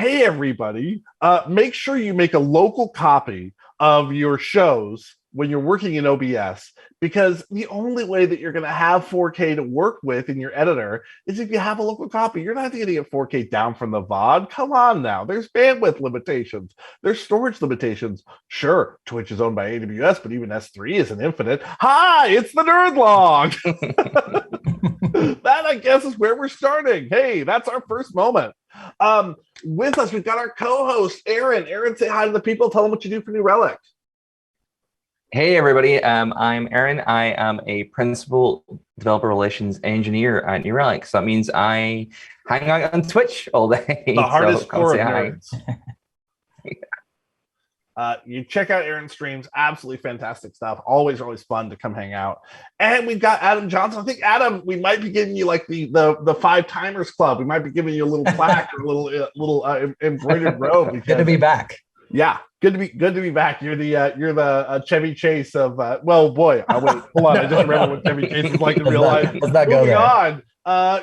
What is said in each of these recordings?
Hey, everybody, make sure you make a local copy of your shows when you're working in OBS, because the only way that you're going to have 4K to work with in your editor is if you have a local copy. You're not going to get 4K down from the VOD. Come on now. There's bandwidth limitations. There's storage limitations. Sure, Twitch is owned by AWS, but even S3 isn't infinite. Hi, it's the Nerd Log. That, I guess, is where we're starting. Hey, that's our first moment. With us, we've got our co-host, Aaron. Aaron, say hi to the people. Tell them what you do for New Relic. Hey, everybody. I'm Aaron. I am a principal developer relations engineer at New Relic. So that means I hang out on Twitch all day. The hardest core of hi. nerds. You check out Aaron's streams. Absolutely fantastic stuff. Always fun to come hang out. And we've got Adam Johnson. I think, Adam, we might be giving you like the 5 Timers Club. We might be giving you a little plaque or a little embroidered robe. Good to be back. Yeah, good to be back. You're the Chevy Chase of well, boy. Wait, hold on. I just remember what Chevy Chase is like in real life. Let's not go there. On.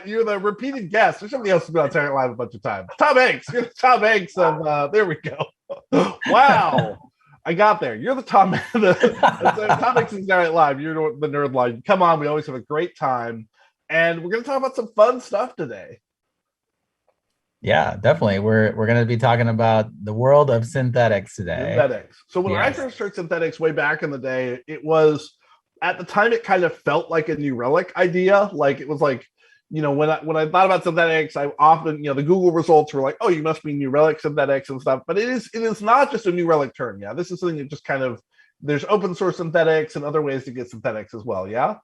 You're the repeated guest. There's somebody else who's been on Saturday Night Live a bunch of times. Tom Hanks. You're the Tom Hanks of. There we go. Wow, I got there. You're the Tom. Tom Hanks of Saturday Night Live. You're the Nerd Line. Come on, we always have a great time, and we're gonna talk about some fun stuff today. Yeah, definitely. We're going to be talking about the world of synthetics today. Synthetics. So when I first heard synthetics way back in the day, it was, at the time, it kind of felt like a New Relic idea. Like, it was like, when I thought about synthetics, I often, the Google results were like, oh, you must be New Relic synthetics and stuff. But it is not just a New Relic term. Yeah, this is something that just kind of, there's open source synthetics and other ways to get synthetics as well. Yeah.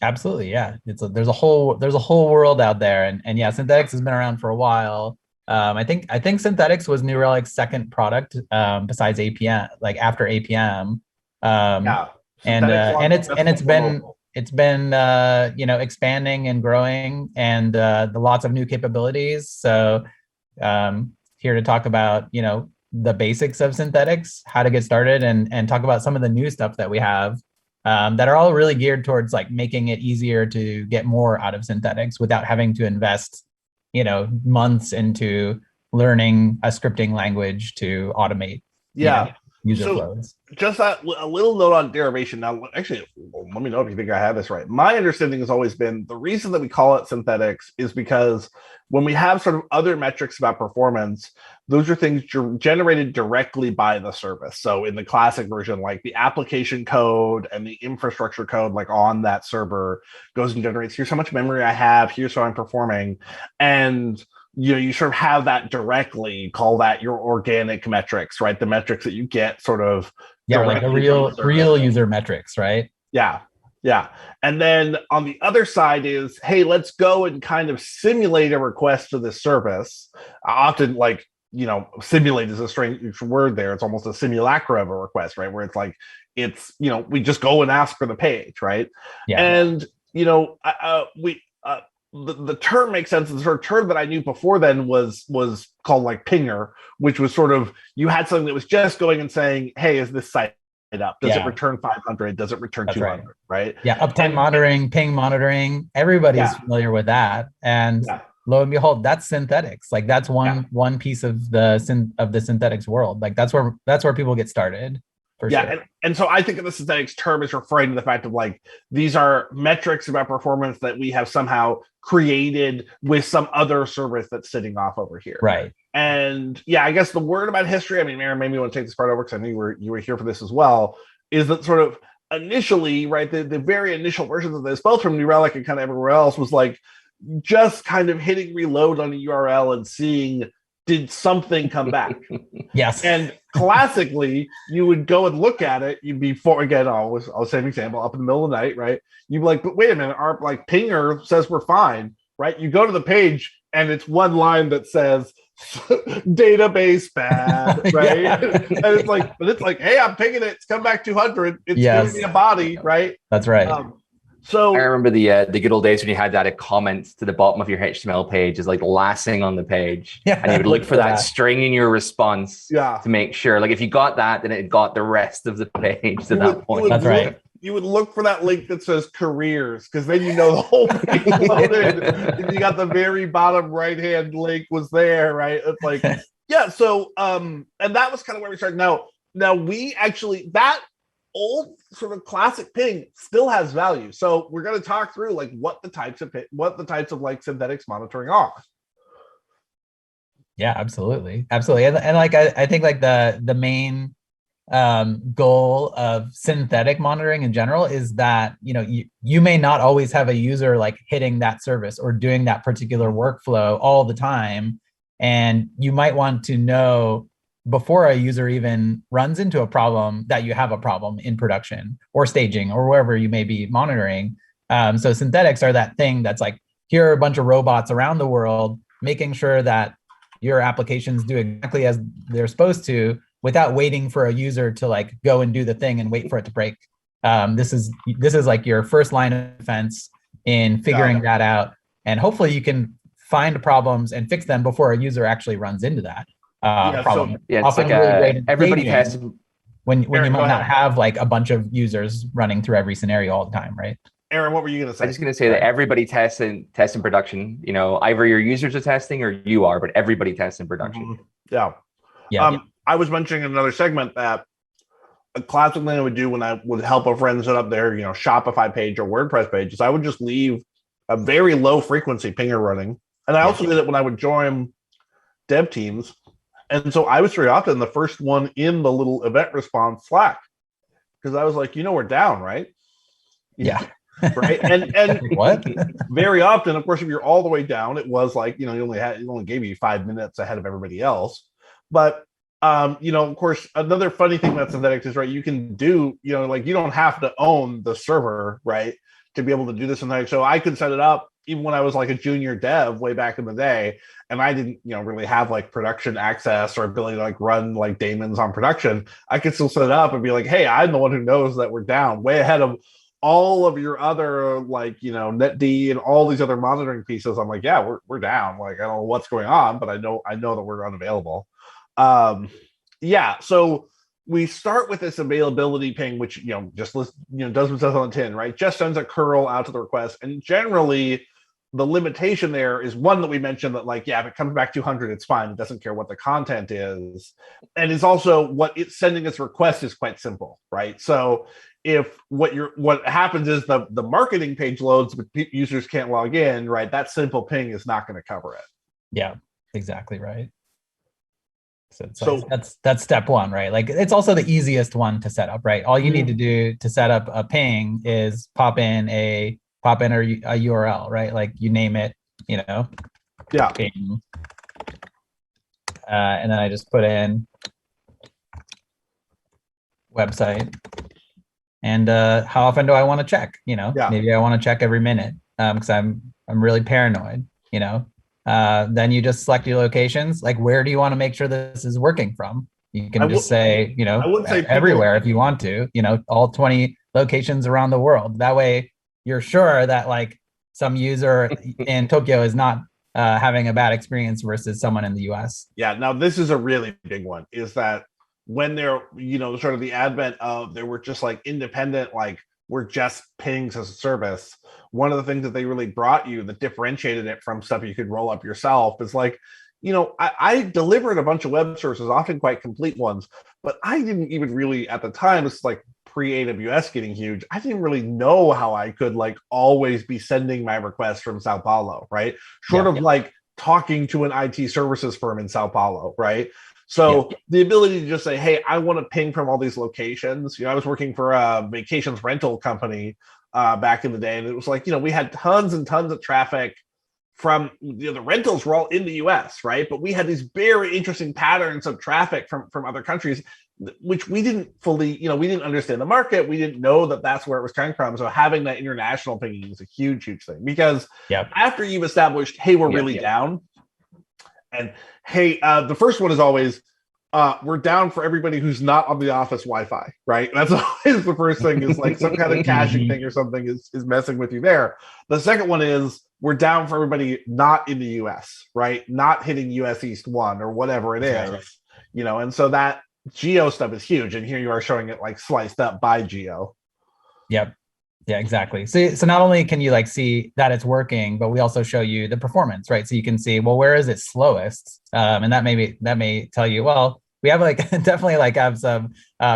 Absolutely. Yeah. There's a whole world out there. And yeah, synthetics has been around for a while. I think synthetics was New Relic's second product, besides APM, like after APM. It's been expanding and growing, and the lots of new capabilities. So here to talk about the basics of synthetics, how to get started, and talk about some of the new stuff that we have that are all really geared towards like making it easier to get more out of synthetics without having to invest months into learning a scripting language to automate user flows. Just a little note on derivation. Now, actually, let me know if you think I have this right. My understanding has always been the reason that we call it synthetics is because when we have sort of other metrics about performance, those are things generated directly by the service. So in the classic version, like the application code and the infrastructure code, like on that server, goes and generates, here's how much memory I have, here's how I'm performing. And you sort of have that directly, call that your organic metrics, right? The metrics that you get sort of like the real user metrics, right? Yeah. And then on the other side is, hey, let's go and kind of simulate a request to this service. Often, like, simulate is a strange word there. It's almost a simulacra of a request, right? Where it's like, we just go and ask for the page, right? Yeah. And, the term makes sense. The sort of term that I knew before then was called like pinger, which was sort of, you had something that was just going and saying, hey, is this site up? Does it return 500? Does it return 200? Right? Yeah. Uptime monitoring, ping monitoring. Everybody's familiar with that. And lo and behold, that's synthetics. Like that's one piece of the synthetics world. Like that's where people get started. Sure. And so I think of the synthetics term as referring to the fact of like, these are metrics about performance that we have somehow created with some other service that's sitting off over here. Right. And I guess the word about history, I mean, Aaron, maybe you want to take this part over because I knew you were here for this as well, is that sort of initially, right, the very initial versions of this, both from New Relic and kind of everywhere else, was like just kind of hitting reload on a URL and seeing, did something come back? Yes. And classically, you would go and look at it. You'd be I'll say an example, up in the middle of the night, right? You'd be like, but wait a minute, our like pinger says we're fine, right? You go to the page and it's one line that says database bad, right? And it's like, hey, I'm pinging it. It's come back 200. It's giving me a body, right? That's right. So I remember the good old days when you had that comment to the bottom of your HTML page is like last thing on the page, and you would look for that string in your response to make sure, like if you got that, then it got the rest of the page to that point. That's right. You would look for that link that says careers, because then the whole thing loaded. And you got the very bottom right hand link was there, right? It's like Yeah. So, and that was kind of where we started. Now we actually, that old sort of classic ping still has value. So we're going to talk through like what the types of like synthetics monitoring are. Yeah, absolutely. Absolutely. And like, I think like the main goal of synthetic monitoring in general is that, you know, you may not always have a user like hitting that service or doing that particular workflow all the time. And you might want to know before a user even runs into a problem that you have a problem in production or staging or wherever you may be monitoring. So synthetics are that thing that's like, here are a bunch of robots around the world, making sure that your applications do exactly as they're supposed to without waiting for a user to like go and do the thing and wait for it to break. This is like your first line of defense in figuring that out. And hopefully you can find problems and fix them before a user actually runs into that problem. So, it's often like really great everybody testing. When Aaron, you might not have like a bunch of users running through every scenario all the time, right? Aaron, what were you going to say? I'm just going to say that everybody tests in production. You know, either your users are testing or you are, but everybody tests in production. Yeah. I was mentioning in another segment that a classic thing I would do when I would help a friend set up their, you know, Shopify page or WordPress page is I would just leave a very low frequency pinger running. And I also did it when I would join dev teams. And so I was very often the first one in the little event response Slack because I was like, you know, we're down, right? Yeah. Right. And what? Very often, of course, if you're all the way down, it was like, you know, it only gave you 5 minutes ahead of everybody else. But you know, of course, another funny thing about synthetics is, right, you can do, you know, like you don't have to own the server, right, to be able to do this synthetic. So I could set it up even when I was like a junior dev way back in the day, and I didn't, you know, really have like production access or ability to like run like daemons on production. I could still set it up and be like, hey, I'm the one who knows that we're down, way ahead of all of your other like, you know, netd and all these other monitoring pieces. I'm like, yeah, we're down. Like, I don't know what's going on, but I know that we're unavailable. Yeah, so we start with this availability ping, which, you know, just does what it says on the tin, right? Just sends a curl out to the request, and generally the limitation there is one that we mentioned, that like, yeah, if it comes back 200, it's fine. It doesn't care what the content is, and it's also what it's sending its request is quite simple, right? So if what happens is the marketing page loads, but users can't log in, right? That simple ping is not going to cover it. Yeah, exactly right. So that's step one, right? Like it's also the easiest one to set up, right? All you need to do to set up a ping is pop in a URL, right? Like you name it, you know. Yeah. Ping. And then I just put in website. And how often do I want to check? You know, maybe I want to check every minute because I'm really paranoid, you know. Then you just select your locations. Like, where do you want to make sure this is working from? You can just say, you know, everywhere if you want to, you know, all 20 locations around the world. That way you're sure that like some user in Tokyo is not having a bad experience versus someone in the US. Yeah. Now, this is a really big one, is that when they're, you know, sort of the advent of there were just like independent, like we're just pings as a service. One of the things that they really brought you that differentiated it from stuff you could roll up yourself is like, you know, I delivered a bunch of web services, often quite complete ones, but I didn't even really at the time, it's like pre-AWS getting huge, I didn't really know how I could like always be sending my requests from Sao Paulo, right? Short of like talking to an IT services firm in Sao Paulo, right? So the ability to just say, hey, I want to ping from all these locations. You know, I was working for a vacations rental company back in the day, and it was like, you know, we had tons and tons of traffic from, you know, the rentals were all in the US, right? But we had these very interesting patterns of traffic from other countries, which we didn't fully, you know, we didn't understand the market. We didn't know that that's where it was coming from. So having that international pinging is a huge, huge thing, because after you've established, hey, we're really down, and hey, the first one is always, we're down for everybody who's not on the office Wi-Fi, right? That's always the first thing, is like some kind of caching thing or something is messing with you there. The second one is we're down for everybody not in the US, right? Not hitting US East 1 or whatever it is, you know, and so that geo stuff is huge. And here you are showing it like sliced up by geo. Yep. Yeah, exactly. So not only can you like see that it's working, but we also show you the performance, right? So you can see, well, where is it slowest? And that may tell you, well, we have like definitely like have some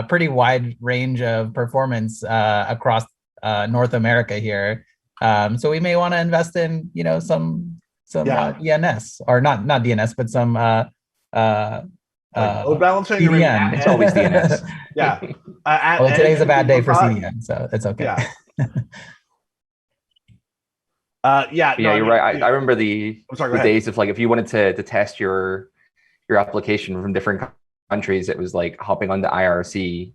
pretty wide range of performance across North America here. So we may want to invest in, you know, some DNS, or not DNS, but some like load balancing. CDN. It's always DNS. Yeah. Well, today's a bad day for CDN, so it's okay. Yeah. Yeah, no, you're right. I remember the days of like, if you wanted to test your application from different countries, it was like hopping onto IRC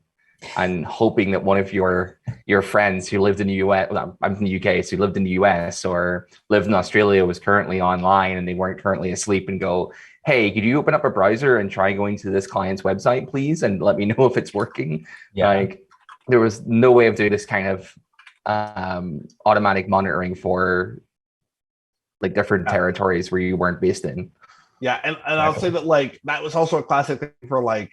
and hoping that one of your friends who lived in the US, well, I'm from the UK, so who lived in the US or lived in Australia was currently online and they weren't currently asleep, and go, hey, could you open up a browser and try going to this client's website, please, and let me know if it's working? Yeah. Like, there was no way of doing this kind of automatic monitoring for like different territories where you weren't based in. Yeah, and I'll say that like that was also a classic thing for like,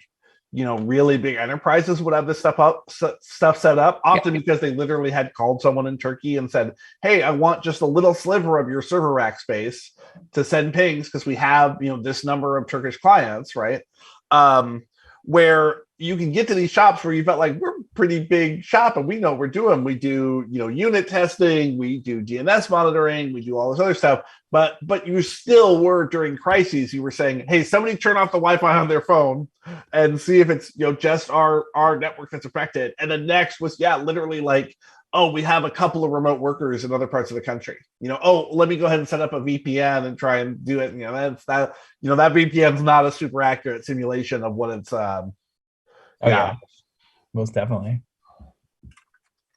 you know, really big enterprises would have this stuff set up, often because they literally had called someone in Turkey and said, hey, I want just a little sliver of your server rack space to send pings because we have, you know, this number of Turkish clients, right? Where you can get to these shops where you felt like, we're a pretty big shop and we know what we're doing. We do, you know, unit testing, we do DNS monitoring, we do all this other stuff. But you still were, during crises, you were saying, hey, somebody turn off the Wi-Fi on their phone and see if it's, you know, just our network that's affected. And the next was, literally like, oh, we have a couple of remote workers in other parts of the country. You know, oh, let me go ahead and set up a VPN and try and do it. You know, that VPN is not a super accurate simulation of what it's. Yeah, most definitely.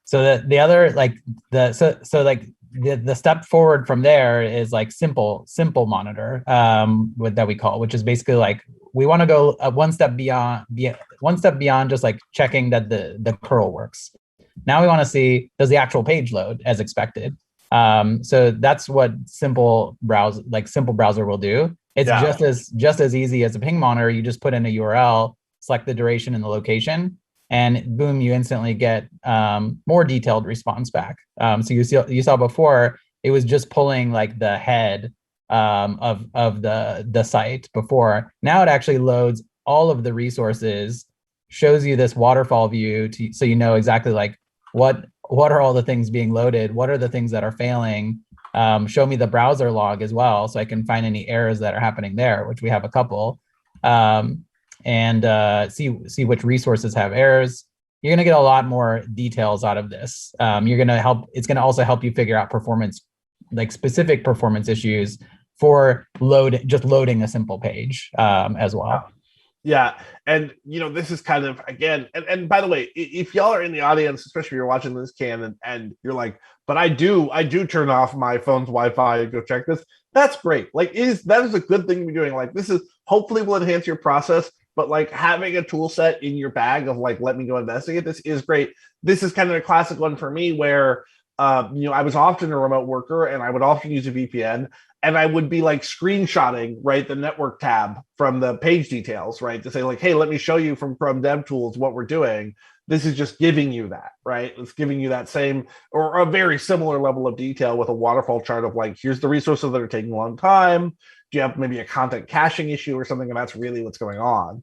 So the other like the step forward from there is like simple monitor, that we call, which is basically like we want to go one step beyond just like checking that the curl works. Now we want to see, does the actual page load as expected? So that's what simple browser will do. It's just as easy as a ping monitor. You just put in a URL, select the duration and the location, and boom, you instantly get more detailed response back. So you saw before, it was just pulling like the head of the site before. Now it actually loads all of the resources, shows you this waterfall view so you know exactly like what are all the things being loaded, what are the things that are failing. Show me the browser log as well, so I can find any errors that are happening there, which we have a couple. And see which resources have errors. You're going to get a lot more details out of this. It's going to also help you figure out performance, like specific performance issues for loading a simple page as well. Yeah. And, you know, this is kind of, again, and by the way, if y'all are in the audience, especially if you're watching this and you're like, but I do turn off my phone's Wi-Fi and go check this. That's great. Like, that is a good thing to be doing. Like, this is hopefully will enhance your process, but like having a tool set in your bag of like, let me go investigate this is great. This is kind of a classic one for me where, you know, I was often a remote worker and I would often use a VPN. And I would be like screenshotting, right, the network tab from the page details, right, to say like, hey, let me show you from Chrome DevTools what we're doing. This is just giving you that, right? It's giving you that same or a very similar level of detail with a waterfall chart of like, here's the resources that are taking a long time. Do you have maybe a content caching issue or something? And that's really what's going on.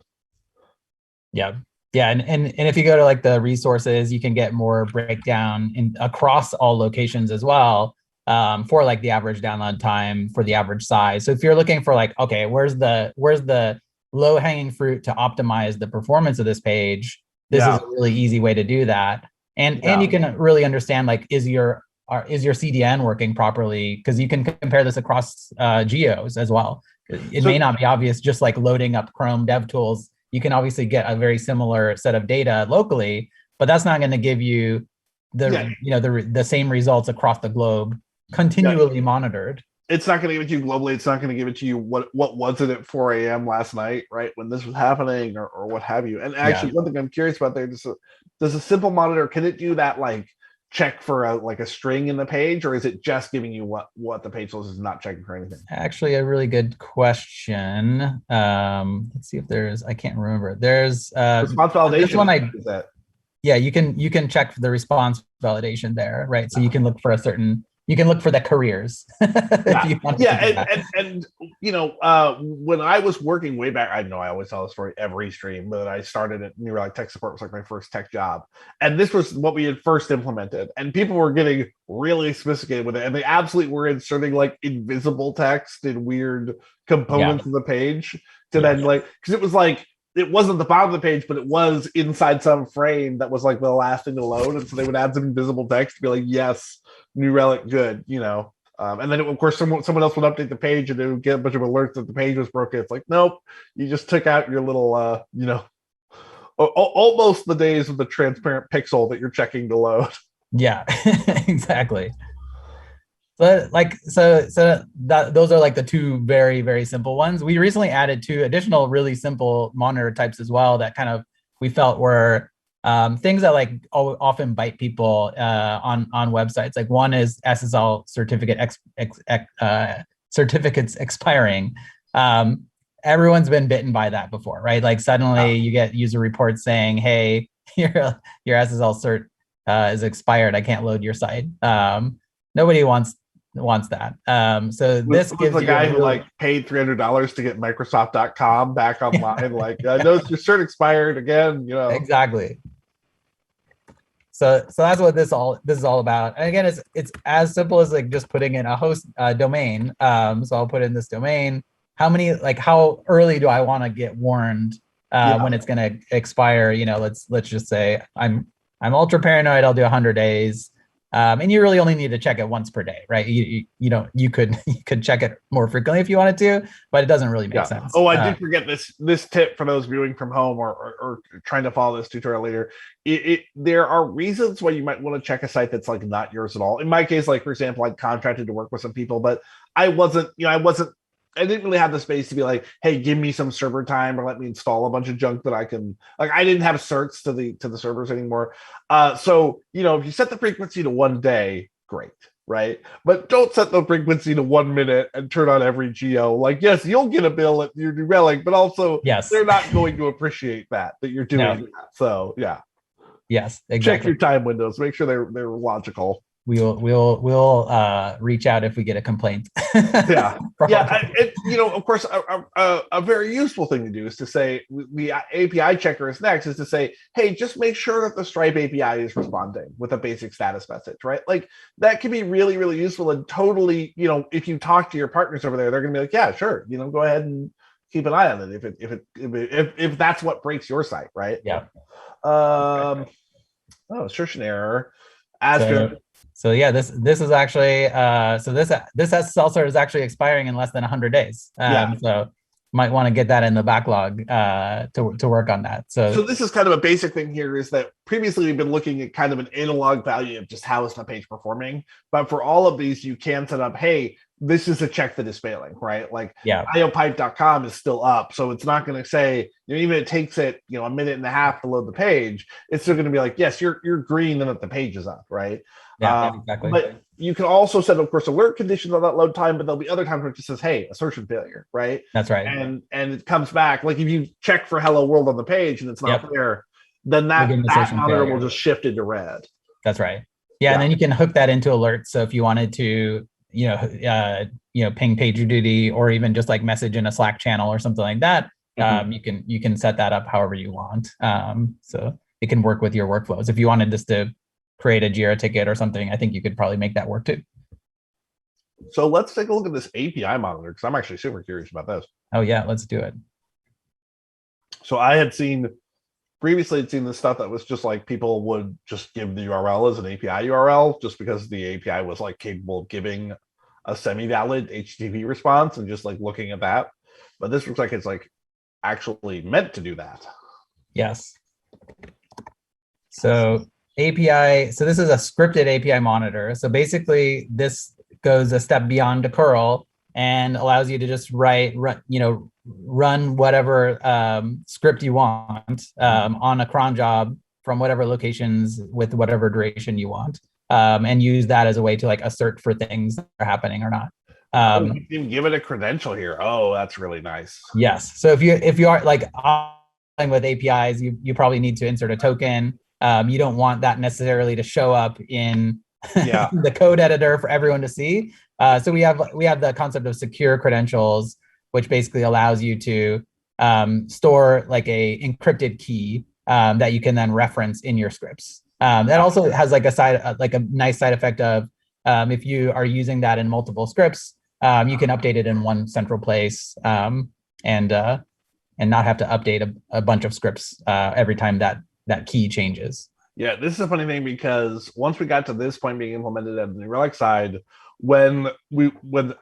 Yeah. Yeah. And if you go to like the resources, you can get more breakdown across all locations as well. For like the average download time, for the average size. So if you're looking for like, okay, where's the low hanging fruit to optimize the performance of this page, this is a really easy way to do that. And you can really understand like, is your CDN working properly? Because you can compare this across geos as well. It may not be obvious, just like loading up Chrome DevTools, you can obviously get a very similar set of data locally, but that's not going to give you the same results across the globe, continually monitored. It's not going to give it to you globally. It's not going to give it to you what was it at 4 a.m. last night, right, when this was happening or what have you. And actually, one thing I'm curious about there, does a simple monitor, can it do that like check for a string in the page, or is it just giving you what the page source is, not checking for anything? Actually, a really good question. Let's see if there's, I can't remember. There's response validation. This one is that Yeah, you can check the response validation there, right? So you can look for the careers. And when I was working way back, I know I always tell this story every stream, but I started at New Relic Tech Support, was like my first tech job, and this was what we had first implemented, and people were getting really sophisticated with it, and they absolutely were inserting like invisible text and weird components of the page to then because it was like it wasn't the bottom of the page, but it was inside some frame that was like the last thing to load, and so they would add some invisible text to be like, yes, New Relic, good, and then of course someone else would update the page and it would get a bunch of alerts that the page was broken. It's like, nope, you just took out your little almost the days of the transparent pixel that you're checking to load. Yeah, exactly. But those are like the two very, very simple ones. We recently added two additional really simple monitor types as well that kind of we felt were things that like often bite people on websites. Like one is SSL certificates expiring. Everyone's been bitten by that before, right? Like suddenly you get user reports saying, "Hey, your SSL cert is expired. I can't load your site." Nobody wants that. So this gives the guy who like paid $300 to get Microsoft.com back online. Like, I noticed your cert expired again. Exactly. So that's what this is all about. And again, it's as simple as like just putting in a host domain. So I'll put in this domain. How early do I want to get warned when it's going to expire? Let's just say I'm ultra paranoid. I'll do 100 days. And you really only need to check it once per day, right? You could check it more frequently if you wanted to, but it doesn't really make sense. Oh, I did forget this tip for those viewing from home or trying to follow this tutorial later. There are reasons why you might want to check a site that's like not yours at all. In my case, like for example, I contracted to work with some people, but I didn't really have the space to be like, hey, give me some server time or let me install a bunch of junk that I can, like, I didn't have certs to the servers anymore. So, if you set the frequency to 1 day, great, right? But don't set the frequency to 1 minute and turn on every geo. Like, yes, you'll get a bill at your New Relic, but also they're not going to appreciate that you're doing that. So, yeah. Yes, exactly. Check your time windows. Make sure they're logical. We'll reach out if we get a complaint. Of course, a very useful thing to do is to say the API checker is next. Is to say, hey, just make sure that the Stripe API is responding with a basic status message, right? Like that can be really, really useful and totally, if you talk to your partners over there, they're going to be like, yeah, sure, go ahead and keep an eye on it if that's what breaks your site, right? Yeah. Assertion error. So yeah, this is actually this SSL cert is actually expiring in less than 100 days. So might want to get that in the backlog to work on that. So this is kind of a basic thing here is that previously we've been looking at kind of an analog value of just how is the page performing. But for all of these, you can set up, hey, this is a check that is failing, right? Like iopipe.com is still up. So it's not going to say, even if it takes it, a minute and a half to load the page, it's still going to be like, yes, you're green and that the page is up, right? Yeah, exactly. But you can also set, of course, alert conditions on that load time, but there'll be other times where it just says, hey, assertion failure, right? That's right. And it comes back. Like if you check for hello world on the page and it's not there, then that monitor will just shift into red. That's right. Yeah, and then you can hook that into alerts. So if you wanted to, ping PagerDuty or even just like message in a Slack channel or something like that, you can set that up however you want. So it can work with your workflows. If you wanted just to create a Jira ticket or something, I think you could probably make that work too. So let's take a look at this API monitor because I'm actually super curious about this. Oh yeah, let's do it. So I had previously seen this stuff that was just like people would just give the URL as an API URL just because the API was like capable of giving a semi-valid HTTP response and just like looking at that. But this looks like it's like actually meant to do that. Yes. So this is a scripted API monitor. So basically this goes a step beyond the curl and allows you to just run whatever script you want on a cron job from whatever locations with whatever duration you want, and use that as a way to like assert for things that are happening or not. You can give it a credential here. Oh, that's really nice. Yes. So if you are like with APIs, you probably need to insert a token. you don't want that necessarily to show up in yeah. the code editor for everyone to see. So we have the concept of secure credentials, which basically allows you to store like a encrypted key that you can then reference in your scripts. That also has like a nice side effect of if you are using that in multiple scripts, you can update it in one central place and not have to update a bunch of scripts every time that key changes. Yeah, this is a funny thing because once we got to this point being implemented on the Relic side, when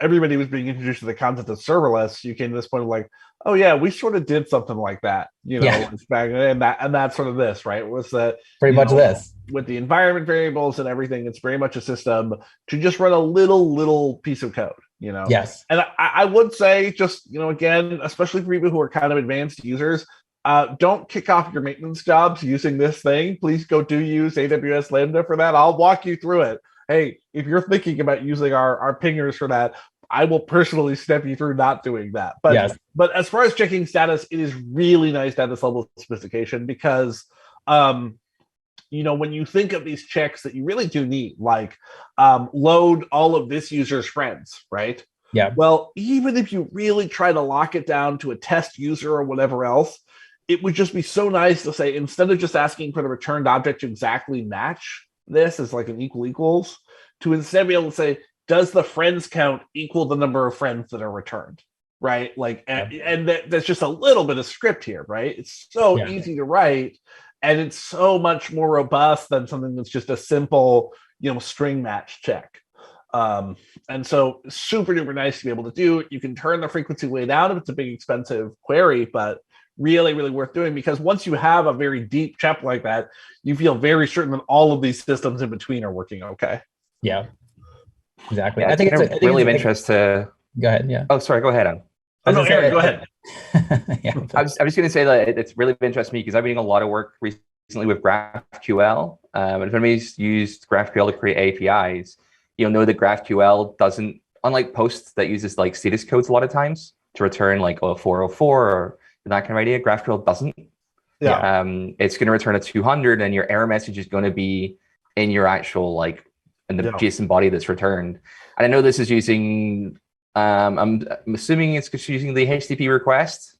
everybody was being introduced to the concept of serverless, you came to this point of like, oh yeah, we sort of did something like that, you know, and that's sort of this, right? It was that pretty much this with the environment variables and everything. It's very much a system to just run a little piece of code, you know. Yes, and I would say just, you know, again, especially for people who are kind of advanced users. Don't kick off your maintenance jobs using this thing. Please go use AWS Lambda for that. I'll walk you through it. Hey, if you're thinking about using our pingers for that, I will personally step you through not doing that. But as far as checking status, it is really nice to have this level of sophistication because, you know, when you think of these checks that you really do need, like load all of this user's friends, right? Yeah. Well, even if you really try to lock it down to a test user or whatever else, it would just be so nice to say, instead of just asking for the returned object to exactly match this as like an equals, to instead be able to say, does the friends count equal the number of friends that are returned, right? Like, and that's just a little bit of script here, right? It's so easy to write, and it's so much more robust than something that's just a simple, you know, string match check. And so super duper nice to be able to do. You can turn the frequency way down if it's a big expensive query, but really, really worth doing because once you have a very deep check like that, you feel very certain that all of these systems in between are working okay. Yeah, exactly. Yeah, I think it's really of interest to. Go ahead. Yeah. Oh, sorry. Go ahead, Adam. Aaron, go ahead. Yeah, I was just going to say that it's really of interest to me because I've been doing a lot of work recently with GraphQL. And if anybody's used GraphQL to create APIs, you'll know that GraphQL doesn't, unlike Post that uses like status codes a lot of times to return like 404 or that kind of idea, GraphQL doesn't. Yeah. It's going to return a 200 and your error message is going to be in your actual, like, in the JSON body that's returned. And I know this is using, I'm assuming it's using the HTTP request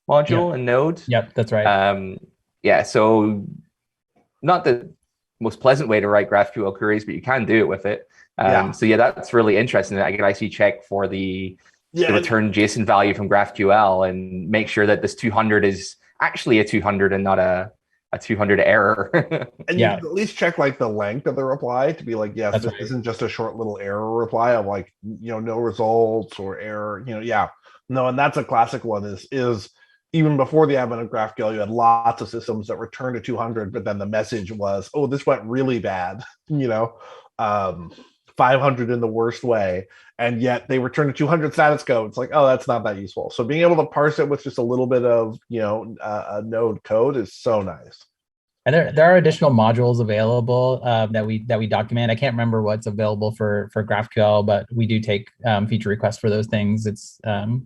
module in Node. Yep, that's right. Yeah, so not the most pleasant way to write GraphQL queries, but you can do it with it. So yeah, that's really interesting. I can actually check for the return JSON value from GraphQL and make sure that this 200 is actually a 200 and not a 200 error. And you can at least check like the length of the reply to be like, yes, this isn't just a short little error reply of like, you know, no results or error, you know, no, and that's a classic one is even before the advent of GraphQL, you had lots of systems that returned a 200, but then the message was, oh, this went really bad, you know, 500 in the worst way, and yet they return a 200 status code. It's like, oh, that's not that useful. So being able to parse it with just a little bit of, you know, a node code is so nice. And there are additional modules available that we document. I can't remember what's available for GraphQL, but we do take feature requests for those things. It's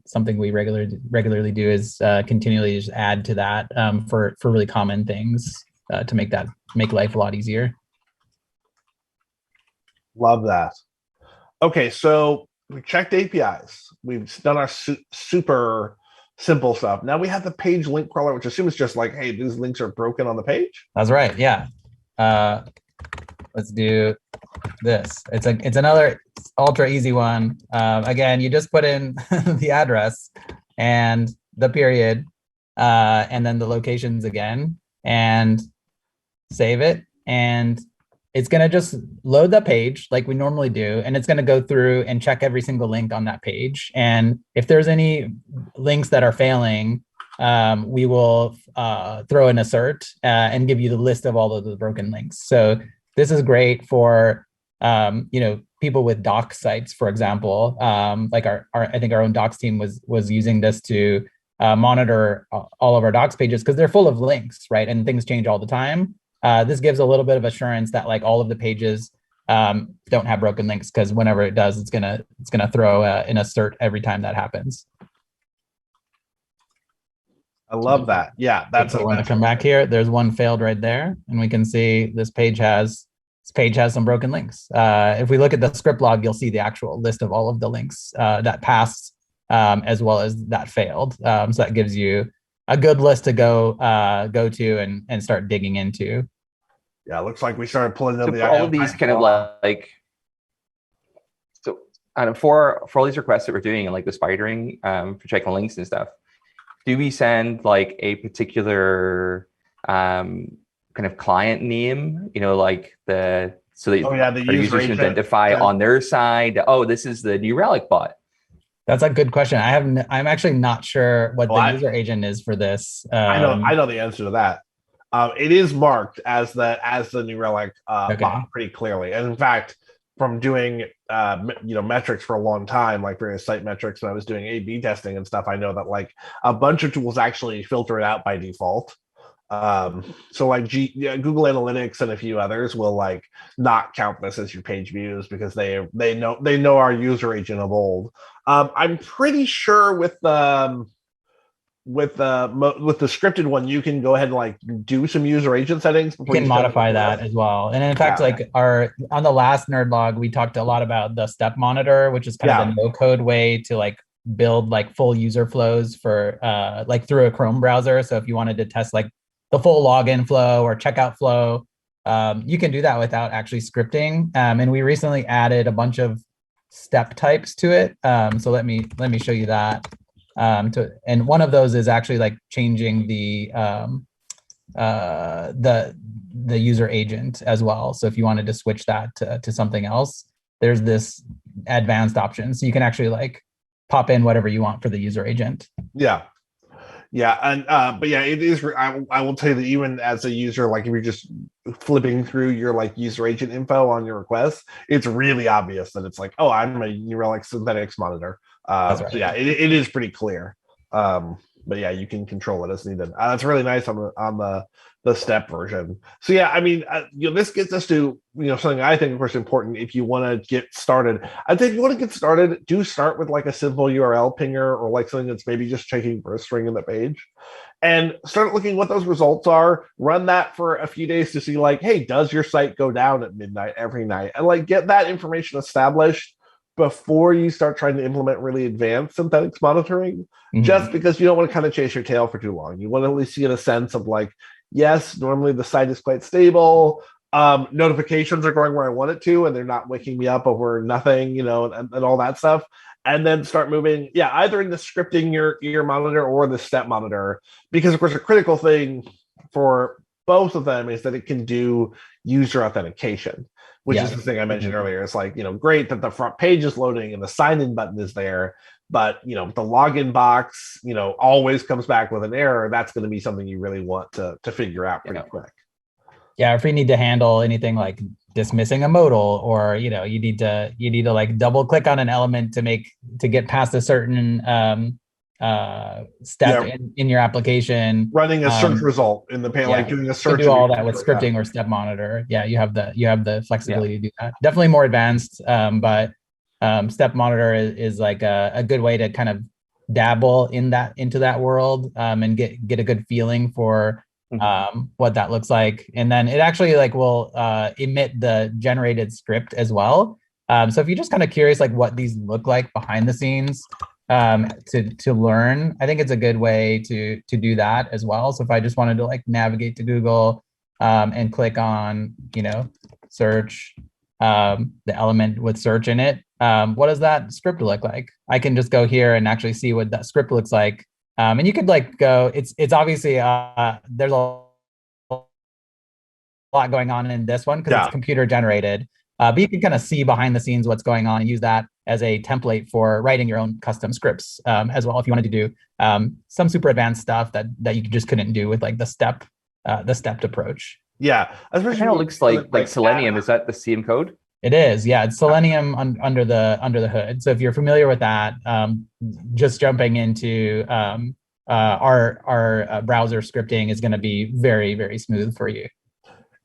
something we regularly do is continually just add to that for really common things to make life a lot easier. Love that. Okay, so we checked APIs. We've done our super simple stuff. Now we have the page link crawler, which assumes just like, hey, these links are broken on the page. That's right. Yeah. Let's do this. It's another ultra easy one. Again, you just put in the address and the period, and then the locations again, and save it. And it's going to just load the page like we normally do, and it's going to go through and check every single link on that page. And if there's any links that are failing, we will throw an assert and give you the list of all of the broken links. So this is great for you know, people with docs sites, for example. Like I think our own docs team was using this to monitor all of our docs pages because they're full of links, right? And things change all the time. This gives a little bit of assurance that like all of the pages don't have broken links, because whenever it does, it's gonna throw an assert every time that happens. I I love that. Yeah, that's when I come back here. There's one failed right there, and we can see this page has some broken links. If we look at the script log, you'll see the actual list of all of the links that passed, as well as that failed. So that gives you a good list to go to and start digging into. Yeah, it looks like we started pulling in all of these kind of like. So, and for all these requests that we're doing and like the spidering for checking links and stuff, do we send like a particular kind of client name, like the user can identify on their side, oh, this is the new Relic bot? That's a good question. I'm actually not sure what the user agent is for this. I know the answer to that. It is marked as the New Relic bot pretty clearly, and in fact, from doing metrics for a long time, like various site metrics, when I was doing A/B testing and stuff, I know that like a bunch of tools actually filter it out by default. So like Google Analytics and a few others will like not count this as your page views because they know our user agent of old. I'm pretty sure with the scripted one, you can go ahead and like do some user agent settings. You can modify that as well. And in fact, like on the last nerd log, we talked a lot about the step monitor, which is kind of the no code way to like build like full user flows for like through a Chrome browser. So if you wanted to test like the full login flow or checkout flow, you can do that without actually scripting. And we recently added a bunch of step types to it. So let me show you that. And one of those is actually like changing the user agent as well. So if you wanted to switch that to something else, there's this advanced option. So you can actually like pop in whatever you want for the user agent. Yeah, and but yeah, it is. I will tell you that even as a user, like if you're just flipping through your like user agent info on your requests, it's really obvious that it's like, oh, I'm a New Relic synthetics monitor. Right. So yeah, it is pretty clear. But yeah, you can control it as needed. That's really nice on the step version. So yeah, I mean, this gets us to something I think of course important if you want to get started. I think if you want to get started, do start with like a simple URL pinger or like something that's maybe just checking for a string in the page, and start looking what those results are. Run that for a few days to see like, hey, does your site go down at midnight every night, and like get that information established before you start trying to implement really advanced synthetics monitoring, just because you don't want to kind of chase your tail for too long. You want to at least get a sense of like, yes, normally the site is quite stable. Notifications are going where I want it to, and they're not waking me up over nothing, and all that stuff. And then start moving, either into scripting your monitor or the step monitor, because of course a critical thing for both of them is that it can do user authentication, which is the thing I mentioned earlier. It's like, great that the front page is loading and the sign-in button is there, but the login box, always comes back with an error. That's going to be something you really want to figure out pretty quick. Yeah, if we need to handle anything like dismissing a modal, or you need to like double click on an element to get past a certain step in your application, running a search result in the pane, like doing a search. Do all that with scripting or step monitor. Yeah, you have the flexibility to do that. Definitely more advanced, but step monitor is like a good way to kind of dabble into that world and get a good feeling for what that looks like. And then it actually like will emit the generated script as well. So if you're just kind of curious like what these look like behind the scenes to learn, I think it's a good way to do that as well. So if I just wanted to like navigate to Google and click on search, the element with search in it, what does that script look like? I can just go here and actually see what that script looks like. And you could like go, it's obviously there's a lot going on in this one because it's computer generated, but you can kind of see behind the scenes what's going on and use that as a template for writing your own custom scripts as well, if you wanted to do some super advanced stuff that you just couldn't do with like the stepped approach. Yeah, it kind of looks like Selenium. Is that the same code? It is, yeah. It's Selenium under the hood. So if you're familiar with that, just jumping into our browser scripting is going to be very, very smooth for you.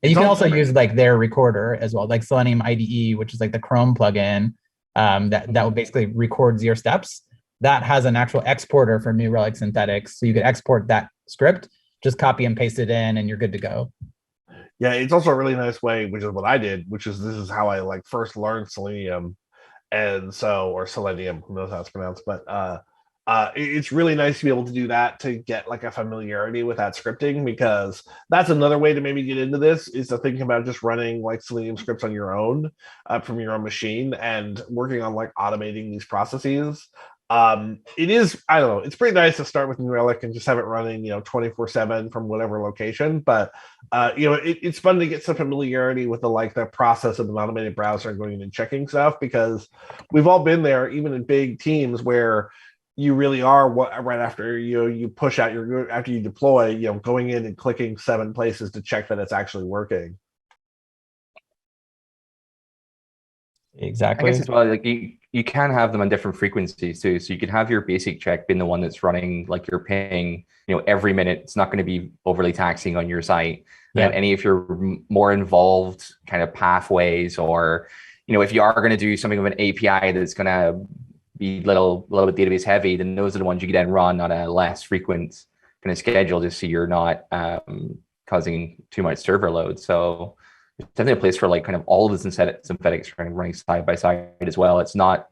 And you can also use like their recorder as well, like Selenium IDE, which is like the Chrome plugin that will basically records your steps. that has an actual exporter for New Relic synthetics. So you could export that script, just copy and paste it in, and you're good to go. Yeah, it's also a really nice way, which is what I did, which is this is how I like first learned Selenium, and so or Selenium, who knows how it's pronounced, but it's really nice to be able to do that to get like a familiarity with that scripting, because that's another way to maybe get into this is to think about just running like Selenium scripts on your own from your own machine and working on like automating these processes. It is, I don't know, it's pretty nice to start with New Relic and just have it running, 24/7 from whatever location. But it's fun to get some familiarity with the process of an automated browser and going in and checking stuff, because we've all been there, even in big teams where you really are right after you push out after you deploy, going in and clicking 7 places to check that it's actually working. Exactly. I guess as well, like you can have them on different frequencies too. So you could have your basic check being the one that's running like you're paying, every minute. It's not going to be overly taxing on your site. Yeah. And any of your more involved kind of pathways, or if you are going to do something with an API that's going to be a little bit database heavy, then those are the ones you can then run on a less frequent kind of schedule, just so you're not causing too much server load. So it's definitely a place for like kind of all of the synthetics kind of running side by side as well. It's not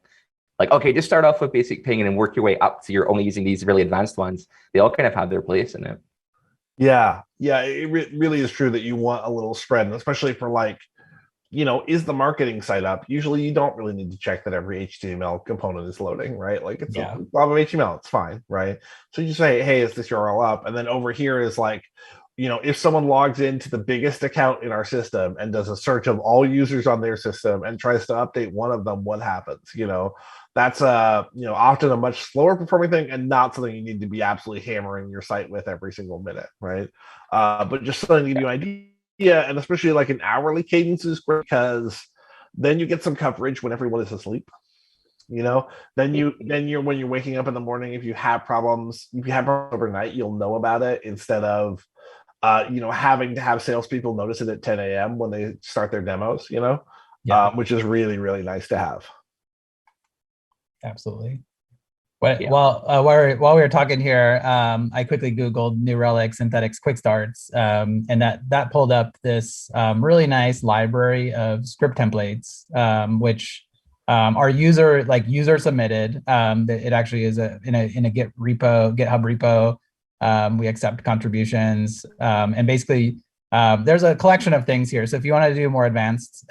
like, okay, just start off with basic ping and then work your way up to you're only using these really advanced ones. They all kind of have their place in it. Yeah, it really is true that you want a little spread, and especially for like, is the marketing site up? Usually you don't really need to check that every HTML component is loading, right? Like it's a blob of HTML, it's fine, right? So you say, hey, is this URL up? And then over here is like, if someone logs into the biggest account in our system and does a search of all users on their system and tries to update one of them, what happens? That's often a much slower performing thing and not something you need to be absolutely hammering your site with every single minute, right? But just something to give you an idea, and especially like an hourly cadence is great, because then you get some coverage when everyone is asleep. Then you're when you're waking up in the morning, if you have problems overnight, you'll know about it instead of having to have salespeople notice it at 10 a.m. when they start their demos, which is really, really nice to have. Absolutely. But while we were talking here, I quickly Googled New Relic synthetics quick starts, and that pulled up this really nice library of script templates, which are user submitted. It actually is in a GitHub repo. We accept contributions, and basically there's a collection of things here. So if you want to do more advanced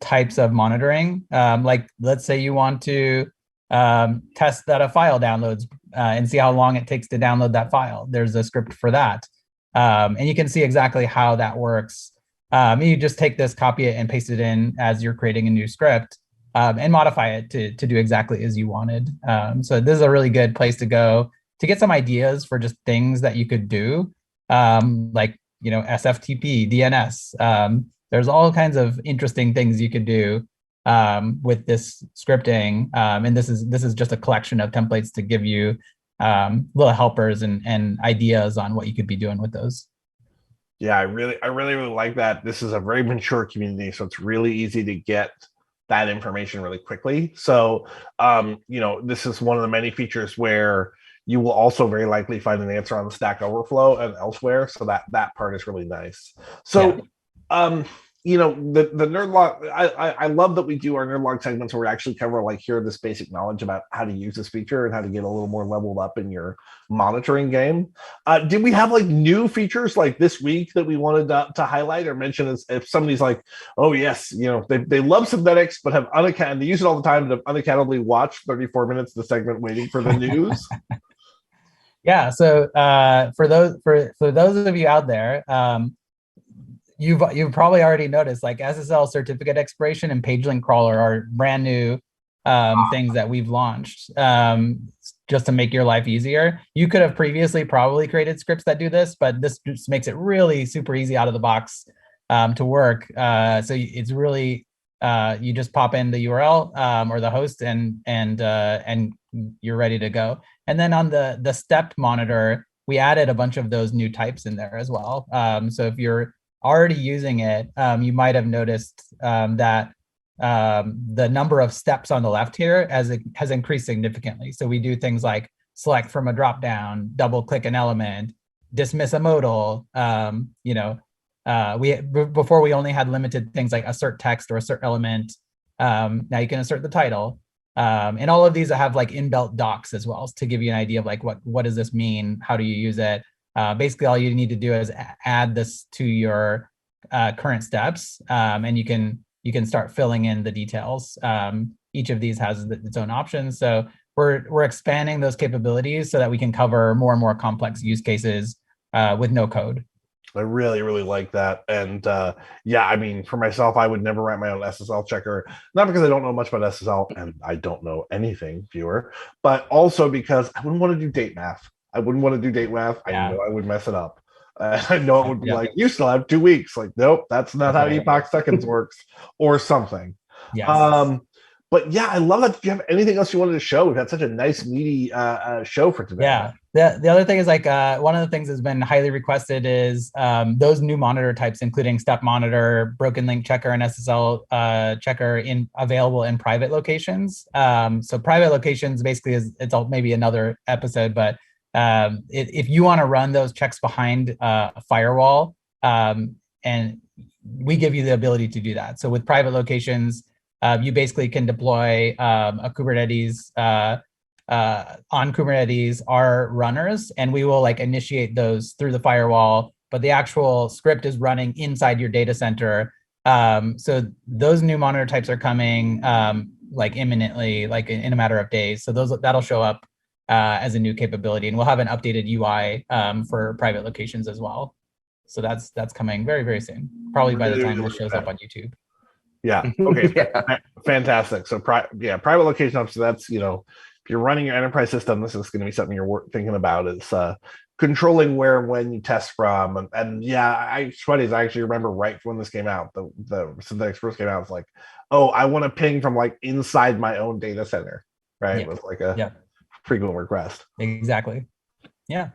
types of monitoring, like let's say you want to test that a file downloads and see how long it takes to download that file, there's a script for that. And you can see exactly how that works. You just take this, copy it, and paste it in as you're creating a new script, and modify it to do exactly as you wanted. So this is a really good place to go to get some ideas for just things that you could do, like SFTP, DNS. There's all kinds of interesting things you could do with this scripting, and this is just a collection of templates to give you little helpers and ideas on what you could be doing with those. Yeah, I really like that. This is a very mature community, so it's really easy to get that information really quickly. So this is one of the many features where you will also very likely find an answer on the Stack Overflow and elsewhere. So that part is really nice. So, the nerd log, I love that we do our nerd log segments where we actually cover like here this basic knowledge about how to use this feature and how to get a little more leveled up in your monitoring game. Did we have like new features like this week that we wanted to highlight or mention? As if somebody's like, oh yes, they love synthetics but have they use it all the time, but have unaccountably watched 34 minutes of the segment waiting for the news. Yeah. So for those of you out there, you've probably already noticed like SSL certificate expiration and page link crawler are brand new things that we've launched just to make your life easier. You could have previously probably created scripts that do this, but this just makes it really super easy out of the box to work. So it's really you just pop in the URL or the host and you're ready to go. And then on the stepped monitor, we added a bunch of those new types in there as well. So if you're already using it, you might have noticed that the number of steps on the left here has increased significantly. So we do things like select from a dropdown, double click an element, dismiss a modal. Before we only had limited things like assert text or assert element. Now you can assert the title. And all of these have like inbuilt docs as well to give you an idea of like what does this mean? How do you use it? Basically, all you need to do is add this to your current steps, and you can start filling in the details. Each of these has its own options. So we're expanding those capabilities so that we can cover more and more complex use cases with no code. I really, really like that. And yeah, I mean, for myself, I would never write my own SSL checker, not because I don't know much about SSL and I don't know anything, viewer, but also because I wouldn't want to do date math. I wouldn't want to do date math. Yeah. I know I would mess it up. I know it would be like, you still have 2 weeks. Like, nope, that's not how epoch seconds works or something. Yes. But yeah, I love that. Do you have anything else you wanted to show? We've had such a nice, meaty show for today. Yeah. The other thing is like one of the things that's been highly requested is those new monitor types, including step monitor, broken link checker, and SSL checker available in private locations. So private locations basically it's all maybe another episode, but if you want to run those checks behind a firewall, and we give you the ability to do that. So with private locations, you basically can deploy a Kubernetes on Kubernetes our runners, and we will like initiate those through the firewall, but the actual script is running inside your data center. So those new monitor types are coming like imminently, like in a matter of days. So that'll show up as a new capability, and we'll have an updated UI for private locations as well. So that's coming very, very soon, probably by the time this shows up on YouTube. Yeah. Okay. Yeah. Fantastic. So private location. So that's, if you're running your enterprise system, this is going to be something you're thinking about is controlling where and when you test from. And yeah, it's funny. I actually remember right when this came out, the synthetics first came out. It's like, oh, I want to ping from like inside my own data center, right? Yeah. With like a frequent request. Exactly. Yeah,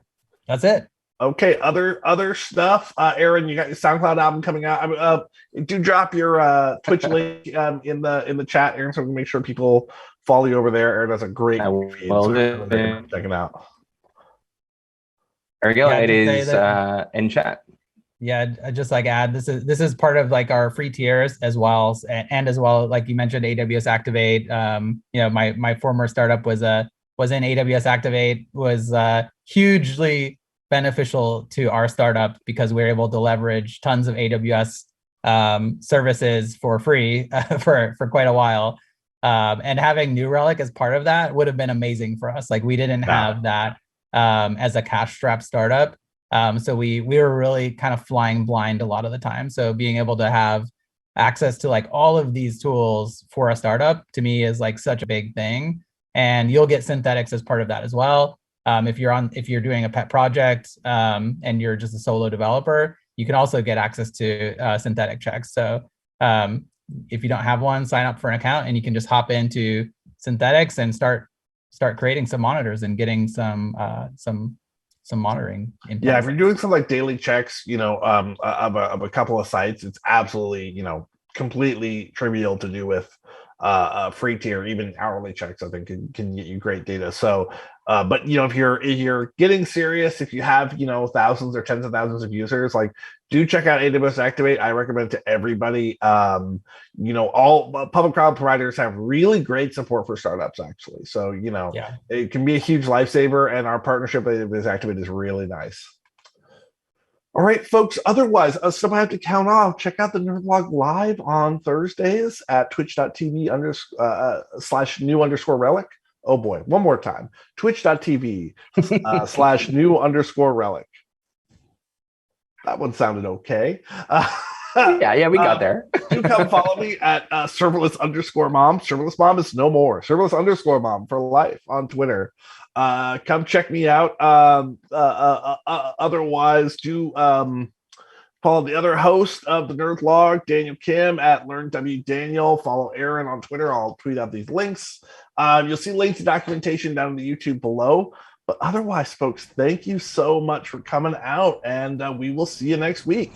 that's it. Okay, other stuff. Aaron, you got your SoundCloud album coming out. Do drop your Twitch link in the chat, Aaron, so we can make sure people follow you over there. Aaron does a great feed, so check it out. There we go. It is in chat. Yeah, I just like add this is part of like our free tiers as well, and as well, like you mentioned, AWS Activate. My former startup was in AWS Activate, was hugely beneficial to our startup because we're able to leverage tons of AWS services for free for quite a while. And having New Relic as part of that would have been amazing for us. Like we didn't have that as a cash strap startup. So we were really kind of flying blind a lot of the time. So being able to have access to like all of these tools for a startup to me is like such a big thing. And you'll get synthetics as part of that as well. If you're doing a pet project and you're just a solo developer, you can also get access to synthetic checks. So if you don't have one, sign up for an account and you can just hop into synthetics and start creating some monitors and getting some monitoring in place. Yeah, if you're doing some like daily checks, of a couple of sites, it's absolutely, completely trivial to do with a free tier. Even hourly checks, I think, can get you great data. So, but if you're getting serious, if you have thousands or tens of thousands of users, like do check out AWS Activate. I recommend it to everybody. All public cloud providers have really great support for startups, actually. So it can be a huge lifesaver, and our partnership with AWS Activate is really nice. All right, folks. Otherwise, stuff I have to count off. Check out the Nerdlog live on Thursdays at twitch.tv/new_relic. Oh boy, one more time. Twitch.tv /new_relic. That one sounded okay. Yeah, we got there. Do come follow me at serverless_mom. Serverless mom is no more. Serverless_mom for life on Twitter. Come check me out. Otherwise, do follow the other host of the Nerdlog, Daniel Kim, at LearnWDaniel. Follow Aaron on Twitter. I'll tweet out these links. You'll see links to documentation down in the YouTube below. But otherwise, folks, thank you so much for coming out, and we will see you next week.